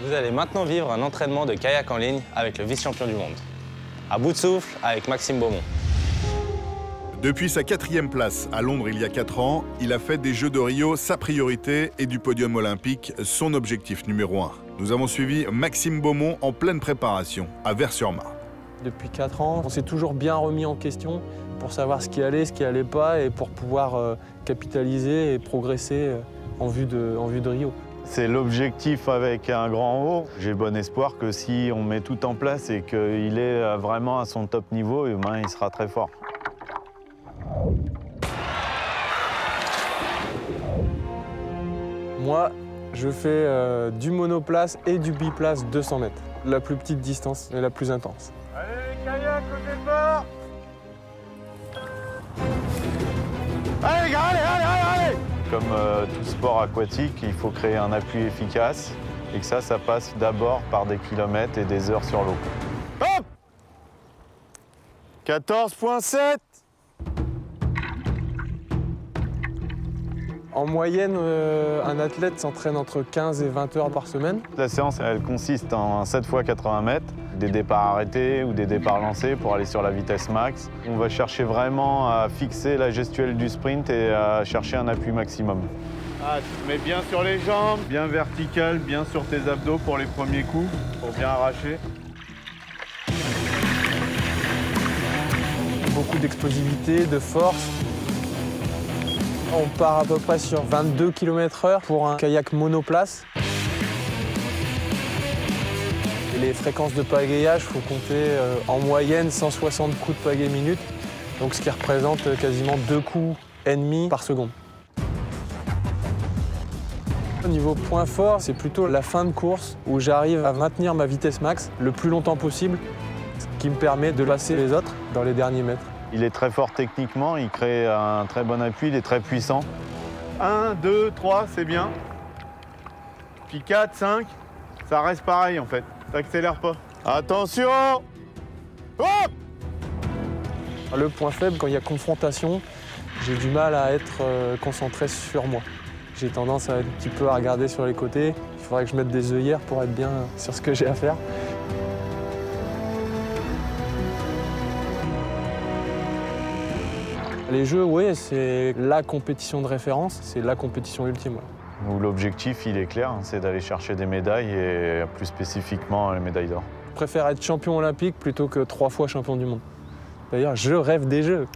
Vous allez maintenant vivre un entraînement de kayak en ligne avec le vice-champion du monde. À bout de souffle avec Maxime Beaumont. Depuis sa 4e place à Londres il y a 4 ans, il a fait des Jeux de Rio sa priorité et du podium olympique son objectif numéro 1. Nous avons suivi Maxime Beaumont en pleine préparation à Vers-sur-Marne. Depuis 4 ans, on s'est toujours bien remis en question pour savoir ce qui allait pas et pour pouvoir capitaliser et progresser en vue de Rio. C'est l'objectif avec un grand O. J'ai bon espoir que si on met tout en place et qu'il est vraiment à son top niveau, il sera très fort. Moi, je fais du monoplace et du biplace 200 mètres. La plus petite distance et la plus intense. Allez, kayak au départ! Allez! Comme tout sport aquatique, il faut créer un appui efficace et que ça passe d'abord par des kilomètres et des heures sur l'eau. Hop! 14,7! En moyenne, un athlète s'entraîne entre 15 et 20 heures par semaine. La séance, elle consiste en 7 fois 80 mètres, des départs arrêtés ou des départs lancés pour aller sur la vitesse max. On va chercher vraiment à fixer la gestuelle du sprint et à chercher un appui maximum. Ah, tu te mets bien sur les jambes, bien vertical, bien sur tes abdos pour les premiers coups, pour bien arracher. Beaucoup d'explosivité, de force. On part à peu près sur 22 km/h pour un kayak monoplace. Et les fréquences de pagayage, il faut compter en moyenne 160 coups de pagaie minute, donc ce qui représente quasiment 2 coups et demi par seconde. Au niveau point fort, c'est plutôt la fin de course où j'arrive à maintenir ma vitesse max le plus longtemps possible, ce qui me permet de passer les autres dans les derniers mètres. Il est très fort techniquement, il crée un très bon appui, il est très puissant. 1, 2, 3, c'est bien. Puis 4, 5, ça reste pareil en fait. T'accélères pas. Attention! Hop! Le point faible, quand il y a confrontation, j'ai du mal à être concentré sur moi. J'ai tendance à un petit peu à regarder sur les côtés. Il faudrait que je mette des œillères pour être bien sur ce que j'ai à faire. Les Jeux, oui, c'est la compétition de référence, c'est la compétition ultime. Où l'objectif, il est clair, c'est d'aller chercher des médailles et plus spécifiquement les médailles d'or. Je préfère être champion olympique plutôt que 3 fois champion du monde. D'ailleurs, je rêve des Jeux.